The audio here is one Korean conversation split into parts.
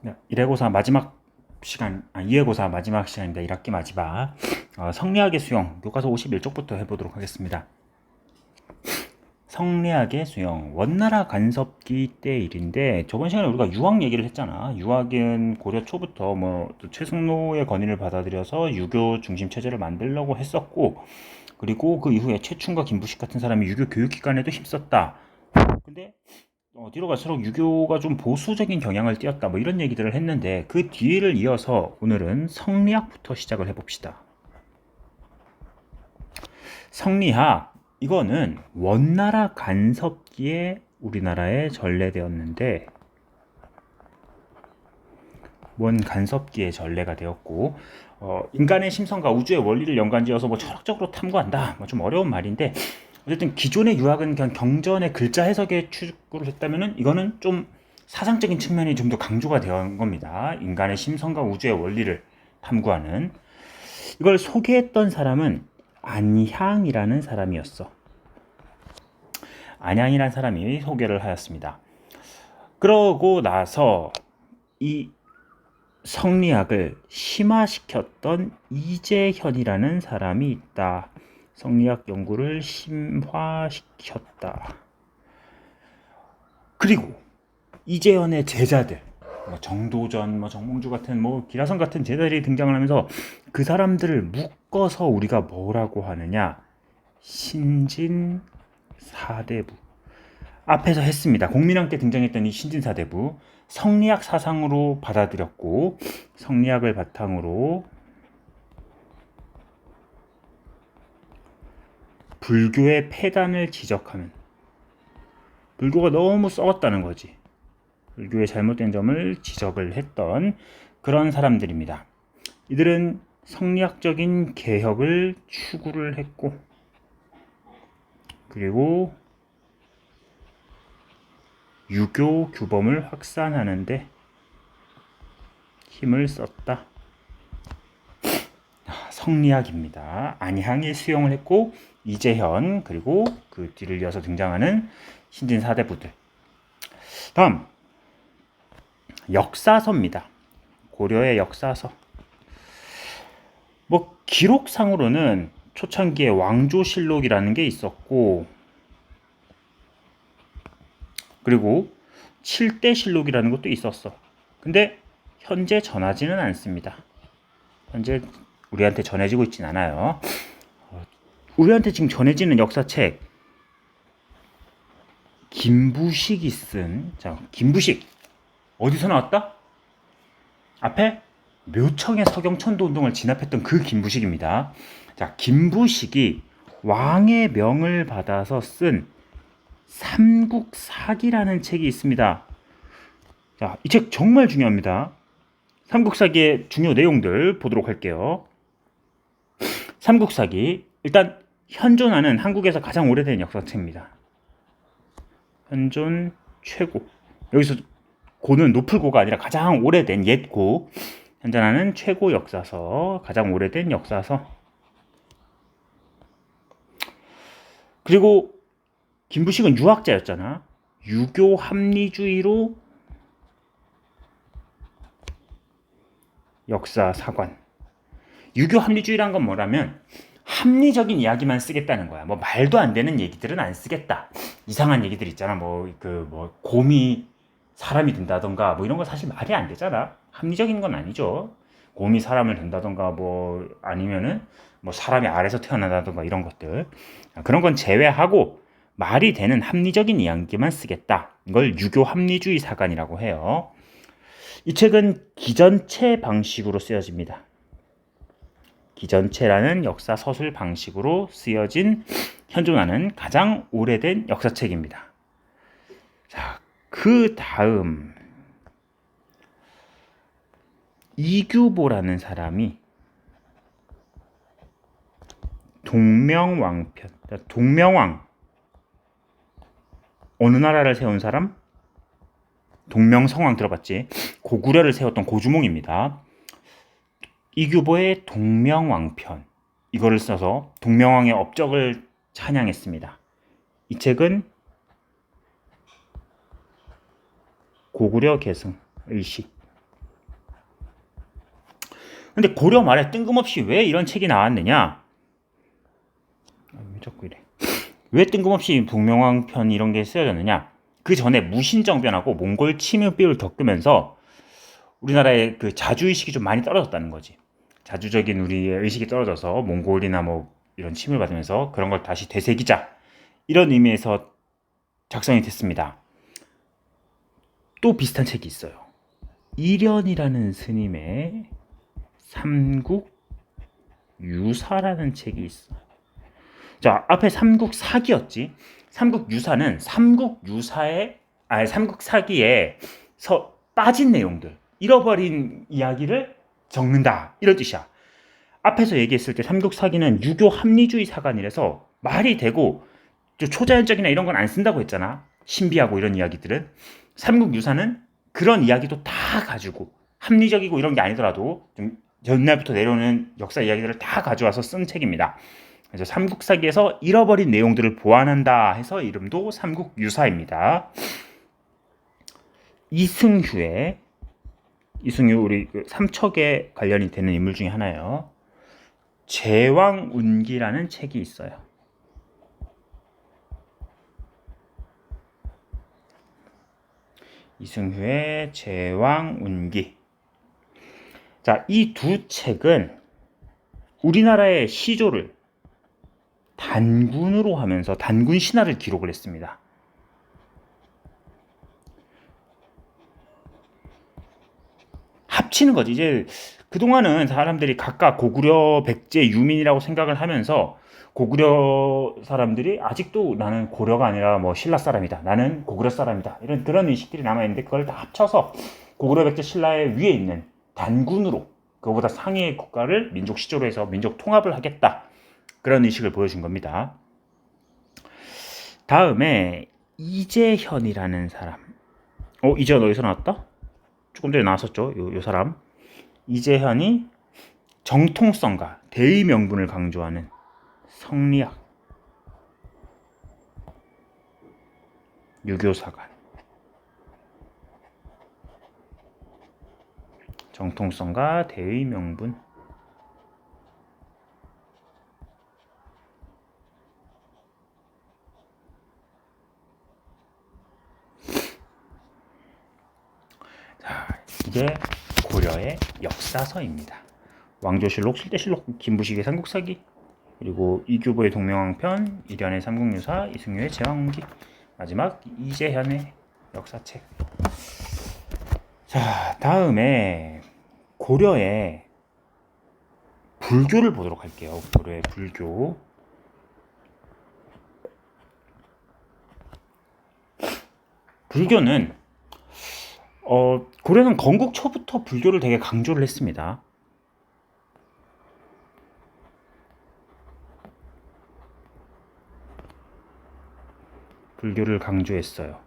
1회고사 마지막 시간, 2회고사 마지막 시간입니다. 1학기 마지막. 성리학의 수용, 교과서 51쪽부터 해보도록 하겠습니다. 성리학의 수용, 원나라 간섭기 때 일인데, 저번 시간에 우리가 유학 얘기를 했잖아. 유학은 고려 초부터 최승로의 건의를 받아들여서 유교 중심 체제를 만들려고 했었고, 그리고 그 이후에 최충과 김부식 같은 사람이 유교 교육기관에도 힘썼다. 근데 뒤로 갈수록 유교가 좀 보수적인 경향을 띄었다, 뭐 이런 얘기들을 했는데, 그 뒤를 이어서 오늘은 성리학부터 시작을 해봅시다. 성리학, 이거는 원나라 간섭기에 우리나라에 전래되었는데, 원 간섭기에 전래가 되었고, 인간의 심성과 우주의 원리를 연관지어서 뭐 철학적으로 탐구한다, 뭐 좀 어려운 말인데, 어쨌든 기존의 유학은 그냥 경전의 글자 해석에 추구를 했다면은 이거는 좀 사상적인 측면이 좀 더 강조가 되어 겁니다. 인간의 심성과 우주의 원리를 탐구하는, 이걸 소개했던 사람은 안향이라는 사람이었어. 안향이라는 사람이 소개를 하였습니다. 그러고 나서 이 성리학을 심화시켰던 이재현이라는 사람이 있다. 성리학 연구를 심화시켰다. 그리고 이재현의 제자들, 정도전, 정몽주 같은, 기라성 같은 제자들이 등장을 하면서 그 사람들을 묶어서 우리가 뭐라고 하느냐, 신진사대부. 앞에서 했습니다. 공민왕 때 등장했던 이 신진사대부, 성리학 사상으로 받아들였고, 성리학을 바탕으로 불교의 폐단을 지적하는, 불교가 너무 썩었다는 거지, 불교의 잘못된 점을 지적을 했던 그런 사람들입니다. 이들은 성리학적인 개혁을 추구를 했고, 그리고 유교 규범을 확산하는데 힘을 썼다. 성리학입니다. 안향이 수용을 했고, 이재현, 그리고 그 뒤를 이어서 등장하는 신진사대부들. 다음, 역사서입니다. 고려의 역사서. 기록상으로는 초창기에 왕조실록이라는 게 있었고, 그리고 7대실록이라는 것도 있었어. 근데 현재 전하지는 않습니다. 현재 우리한테 전해지고 있진 않아요. 우리한테 지금 전해지는 역사책, 김부식이 쓴, 김부식 어디서 나왔다? 앞에 묘청의 서경천도 운동을 진압했던 그 김부식입니다. 김부식이 왕의 명을 받아서 쓴 삼국사기라는 책이 있습니다. 이 책 정말 중요합니다. 삼국사기의 중요 내용들 보도록 할게요. 삼국사기, 일단 현존하는 한국에서 가장 오래된 역사책입니다. 현존 최고. 여기서 고는 높을 고가 아니라 가장 오래된 옛고, 현존하는 최고 역사서, 가장 오래된 역사서. 그리고 김부식은 유학자였잖아. 유교 합리주의로 역사사관. 유교 합리주의란 건 뭐라면 합리적인 이야기만 쓰겠다는 거야. 말도 안 되는 얘기들은 안 쓰겠다. 이상한 얘기들 있잖아. 곰이 사람이 된다던가 이런 거 사실 말이 안 되잖아. 합리적인 건 아니죠. 곰이 사람을 된다던가 아니면은 사람이 알에서 태어난다던가 이런 것들, 그런 건 제외하고 말이 되는 합리적인 이야기만 쓰겠다. 이걸 유교 합리주의 사관이라고 해요. 이 책은 기전체 방식으로 쓰여집니다. 기전체라는 역사 서술 방식으로 쓰여진 현존하는 가장 오래된 역사책입니다. 그 다음 이규보라는 사람이 동명왕편, 동명왕, 어느 나라를 세운 사람? 동명성왕 들어봤지? 고구려를 세웠던 고주몽입니다. 이규보의 동명왕편, 이거를 써서 동명왕의 업적을 찬양했습니다. 이 책은 고구려 계승, 의식, 근데 고려 말에 뜬금없이 왜 이런 책이 나왔느냐? 왜 자꾸 이래? 왜 뜬금없이 북명왕 편 이런 게 쓰여졌느냐? 그 전에 무신정변하고 몽골 침입을 겪으면서 우리나라의 그 자주의식이 좀 많이 떨어졌다는 거지. 자주적인 우리의 의식이 떨어져서 몽골이나 뭐 이런 침입을 받으면서 그런 걸 다시 되새기자, 이런 의미에서 작성이 됐습니다. 또 비슷한 책이 있어요. 이련이라는 스님의 삼국유사라는 책이 있어. 자, 앞에 삼국사기였지. 삼국유사는 삼국사기에서 빠진 내용들, 잃어버린 이야기를 적는다, 이런 뜻이야. 앞에서 얘기했을 때 삼국사기는 유교 합리주의 사관이라서 말이 되고 초자연적이나 이런 건 안 쓴다고 했잖아. 신비하고 이런 이야기들은. 삼국유사는 그런 이야기도 다 가지고 합리적이고 이런 게 아니더라도 좀 옛날부터 내려오는 역사 이야기들을 다 가져와서 쓴 책입니다. 그래서 삼국사기에서 잃어버린 내용들을 보완한다 해서 이름도 삼국유사입니다. 이승휴, 우리 그 삼척에 관련이 되는 인물 중에 하나예요. 제왕운기라는 책이 있어요. 이승휴의 제왕운기. 자, 이 두 책은 우리나라의 시조를 단군으로 하면서 단군 신화를 기록을 했습니다. 합치는 거지. 이제 그동안은 사람들이 각각 고구려, 백제, 유민이라고 생각을 하면서 고구려 사람들이 아직도 나는 고려가 아니라 뭐 신라 사람이다, 나는 고구려 사람이다, 이런 그런 의식들이 남아있는데 그걸 다 합쳐서 고구려, 백제, 신라의 위에 있는 단군으로 그거보다 상위의 국가를 민족 시조로 해서 민족 통합을 하겠다, 그런 의식을 보여준 겁니다. 다음에 이재현이라는 사람. 이재현 어디서 나왔다? 조금 전에 나왔었죠. 요 사람. 이재현이 정통성과 대의 명분을 강조하는 성리학, 유교사관. 정통성과 대의 명분. 자, 이게 고려의 역사서입니다. 왕조실록, 실대실록, 김부식의 삼국사기, 그리고 이규보의 동명왕편, 이련의 삼국유사, 이승휴의 제왕운기, 마지막 이재현의 역사책. 자, 다음에 고려의 불교를 보도록 할게요. 고려의 불교. 불교는 고려는 건국 초부터 불교를 되게 강조를 했습니다. 불교를 강조했어요.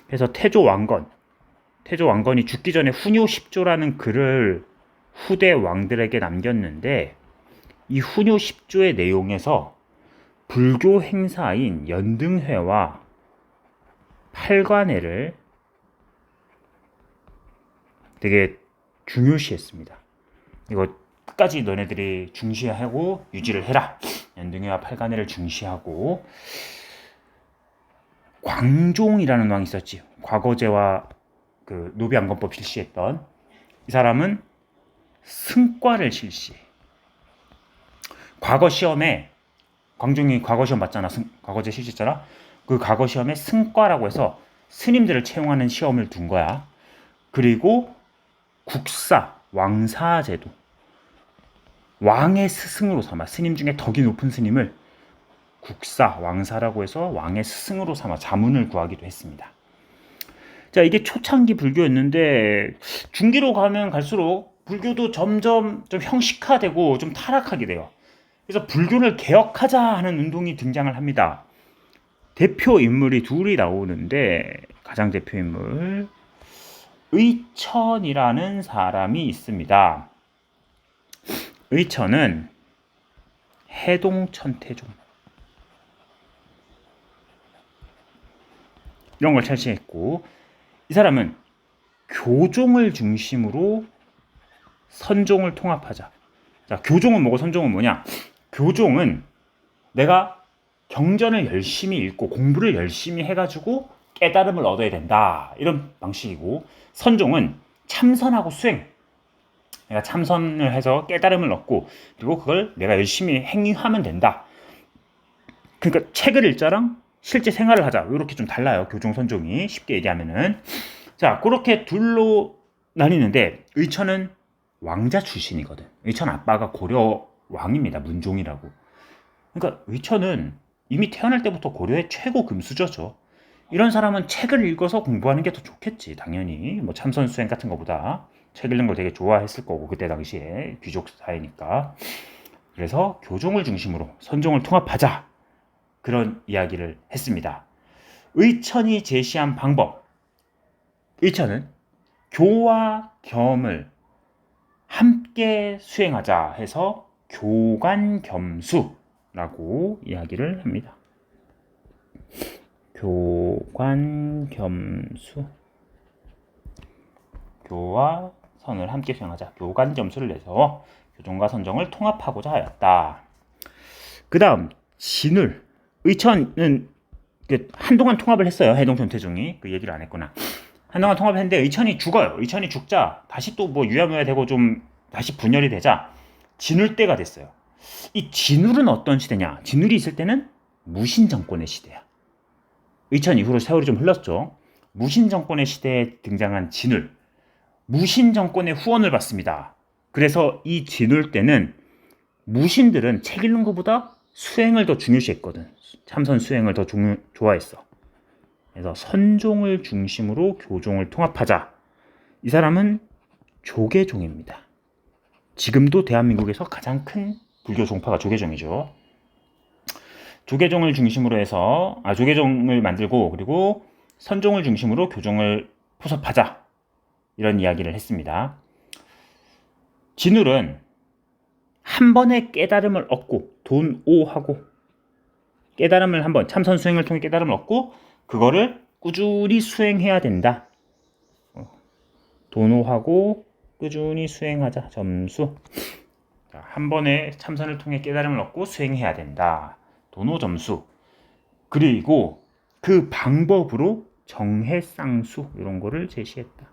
그래서 태조 왕건이 죽기 전에 훈요 10조라는 글을 후대 왕들에게 남겼는데, 이 훈요 10조의 내용에서 불교 행사인 연등회와 팔관회를 되게 중요시했습니다. 이거 끝까지 너네들이 중시하고 유지를 해라. 연등회와 팔관회를 중시하고. 광종이라는 왕이 있었지. 과거제와 그 노비안건법 실시했던 이 사람은 승과를 실시해. 과거 시험에 광종이 과거 시험 봤잖아. 과거제 실시했잖아. 그 과거 시험에 승과라고 해서 스님들을 채용하는 시험을 둔 거야. 그리고 국사, 왕사제도, 왕의 스승으로 삼아, 스님 중에 덕이 높은 스님을 국사, 왕사라고 해서 왕의 스승으로 삼아 자문을 구하기도 했습니다. 자, 이게 초창기 불교였는데 중기로 가면 갈수록 불교도 점점 좀 형식화되고 좀 타락하게 돼요. 그래서 불교를 개혁하자 하는 운동이 등장을 합니다. 대표 인물이 둘이 나오는데, 가장 대표 인물 의천이라는 사람이 있습니다. 의천은 해동천태종 이런 걸 철시했고, 이 사람은 교종을 중심으로 선종을 통합하자, 자, 교종은 뭐고 선종은 뭐냐? 교종은 내가 경전을 열심히 읽고 공부를 열심히 해가지고 깨달음을 얻어야 된다, 이런 방식이고, 선종은 참선하고 수행, 내가 참선을 해서 깨달음을 얻고 그리고 그걸 내가 열심히 행위하면 된다. 그러니까 책을 읽자랑 실제 생활을 하자, 이렇게 좀 달라요, 교종 선종이. 쉽게 얘기하면은. 자, 그렇게 둘로 나뉘는데, 의천은 왕자 출신이거든. 의천 아빠가 고려 왕입니다. 문종이라고. 그러니까 의천은 이미 태어날 때부터 고려의 최고 금수저죠. 이런 사람은 책을 읽어서 공부하는 게 더 좋겠지, 당연히. 뭐 참선 수행 같은 것보다 책 읽는 걸 되게 좋아했을 거고, 그때 당시에 귀족 사회니까. 그래서 교종을 중심으로 선종을 통합하자, 그런 이야기를 했습니다. 의천이 제시한 방법, 의천은 교와 겸을 함께 수행하자 해서 교관겸수라고 이야기를 합니다. 교관겸수, 교와 선을 함께 수행하자, 교관겸수를 내서 교종과 선종을 통합하고자 하였다. 그 다음 진을, 의천은 한동안 통합을 했어요. 해동 전태종이. 그 얘기를 안 했구나. 한동안 통합을 했는데 의천이 죽어요. 의천이 죽자 다시 또 뭐 유야무야 되고 좀 다시 분열이 되자 진울 때가 됐어요. 이 진울은 어떤 시대냐? 진울이 있을 때는 무신 정권의 시대야. 의천 이후로 세월이 좀 흘렀죠. 무신 정권의 시대에 등장한 진울, 무신 정권의 후원을 받습니다. 그래서 이 진울 때는 무신들은 책 읽는 것보다 수행을 더 중요시했거든. 참선 수행을 더 좋아했어. 그래서 선종을 중심으로 교종을 통합하자. 이 사람은 조계종입니다. 지금도 대한민국에서 가장 큰 불교 종파가 조계종이죠. 조계종을 중심으로 해서 조계종을 만들고 그리고 선종을 중심으로 교종을 포섭하자, 이런 이야기를 했습니다. 진울은 한 번의 깨달음을 얻고 돈오하고, 깨달음을 한번 참선 수행을 통해 깨달음을 얻고 그거를 꾸준히 수행해야 된다. 돈오하고 꾸준히 수행하자, 점수. 한 번의 참선을 통해 깨달음을 얻고 수행해야 된다, 돈오 점수. 그리고 그 방법으로 정해쌍수, 이런 거를 제시했다.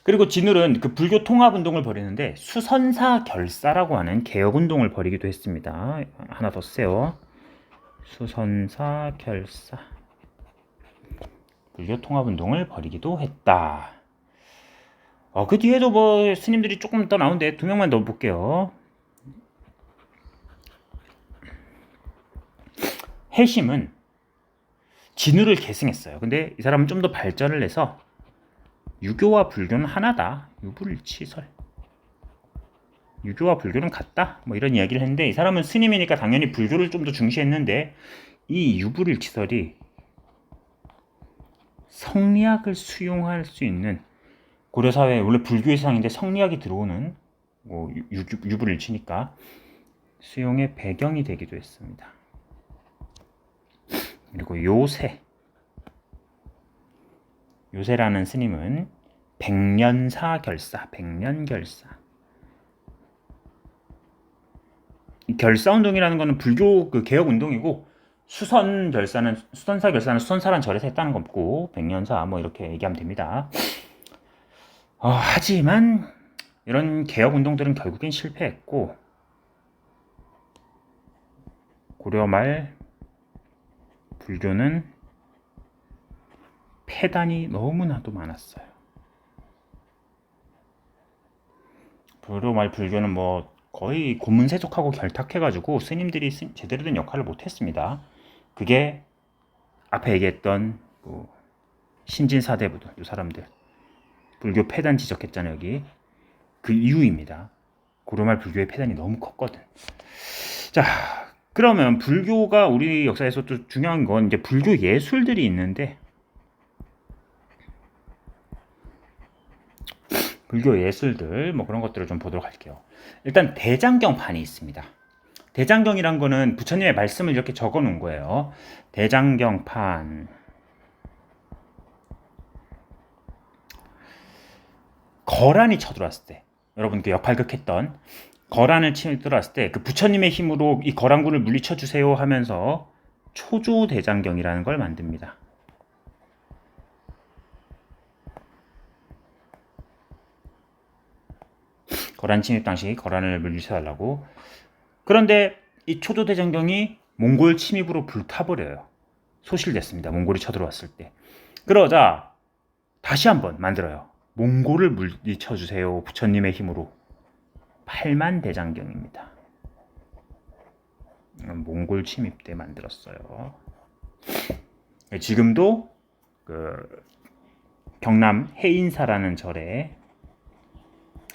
그리고 진울은 그 불교 통합 운동을 벌이는데 수선사 결사라고 하는 개혁 운동을 벌이기도 했습니다. 하나 더 쓰세요. 수선사 결사, 불교 통합 운동을 벌이기도 했다. 그 뒤에도 뭐 스님들이 조금 더 나오는데 두 명만 더 볼게요. 해심은 진울을 계승했어요. 근데 이 사람은 좀 더 발전을 해서 유교와 불교는 하나다, 유불치설, 유교와 불교는 같다, 뭐 이런 이야기를 했는데, 이 사람은 스님이니까 당연히 불교를 좀 더 중시했는데, 이 유불일치설이 성리학을 수용할 수 있는, 고려사회에 원래 불교의 세상인데 성리학이 들어오는 뭐 유불일치니까 수용의 배경이 되기도 했습니다. 그리고 요새라는 스님은 백년사 결사, 백년결사. 결사운동이라는 것은 불교 그 개혁운동이고, 수선사 결사는 수선사란 절에서 했다는 거 없고, 백년사 뭐 이렇게 얘기하면 됩니다. 하지만 이런 개혁운동들은 결국엔 실패했고, 고려 말 불교는 폐단이 너무나도 많았어요. 고려 말 불교는 뭐 거의 고문세족하고 결탁해가지고 스님들이 제대로 된 역할을 못했습니다. 그게 앞에 얘기했던 신진사대부들, 이 사람들 불교 폐단 지적했잖아요. 여기 그 이유입니다. 고려 말 불교의 폐단이 너무 컸거든. 자, 그러면 불교가 우리 역사에서 또 중요한 건 이제 불교 예술들이 있는데, 불교 예술들 뭐 그런 것들을 좀 보도록 할게요. 일단 대장경판이 있습니다. 대장경이란 거는 부처님의 말씀을 이렇게 적어 놓은 거예요. 대장경판. 거란이 쳐들어왔을 때, 여러분 그 역할극했던 거란을 쳐들어왔을 때 그 부처님의 힘으로 이 거란군을 물리쳐 주세요 하면서 초조대장경이라는 걸 만듭니다. 거란 침입 당시 거란을 물리쳐달라고. 그런데 이 초조대장경이 몽골 침입으로 불타버려요. 소실됐습니다. 몽골이 쳐들어왔을 때. 그러자 다시 한번 만들어요. 몽골을 물리쳐주세요. 부처님의 힘으로. 8만 대장경입니다. 몽골 침입 때 만들었어요. 지금도 그 경남 해인사라는 절에,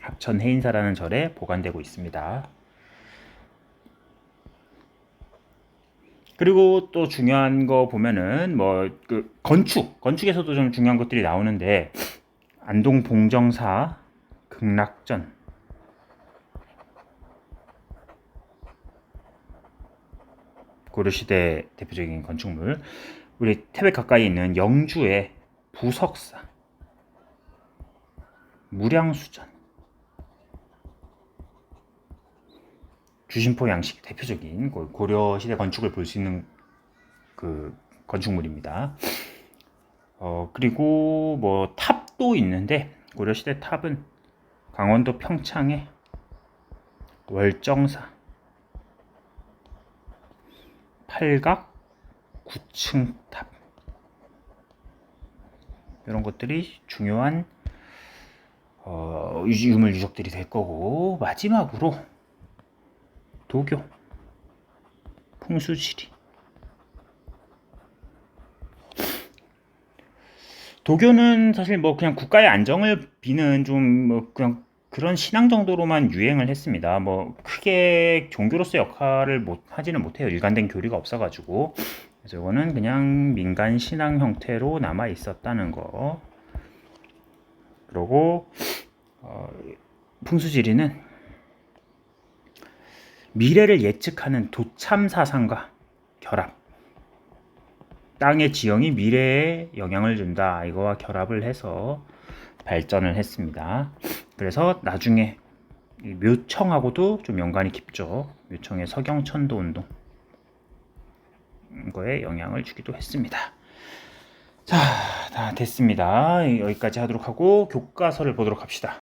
합천 해인사라는 절에 보관되고 있습니다. 그리고 또 중요한 거 보면은 뭐 그 건축에서도 좀 중요한 것들이 나오는데, 안동 봉정사 극락전, 고려시대 대표적인 건축물, 우리 태백 가까이 있는 영주의 부석사, 무량수전, 주심포 양식 대표적인 고려시대 건축을 볼 수 있는 그 건축물입니다. 그리고 뭐 탑도 있는데, 고려시대 탑은 강원도 평창의 월정사, 팔각 9층 탑, 이런 것들이 중요한 유물 유적들이 될 거고, 마지막으로 도교 풍수지리. 도교는 사실 뭐 그냥 국가의 안정을 비는 좀 뭐 그냥 그런 신앙 정도로만 유행을 했습니다. 뭐 크게 종교로서의 역할을 하지는 못해요. 일관된 교리가 없어가지고. 그래서 이거는 그냥 민간 신앙 형태로 남아 있었다는 거. 그리고 풍수지리는 미래를 예측하는 도참 사상과 결합. 땅의 지형이 미래에 영향을 준다. 이거와 결합을 해서 발전을 했습니다. 그래서 나중에 묘청하고도 좀 연관이 깊죠. 묘청의 서경천도 운동, 거에 영향을 주기도 했습니다. 자, 다 됐습니다. 여기까지 하도록 하고 교과서를 보도록 합시다.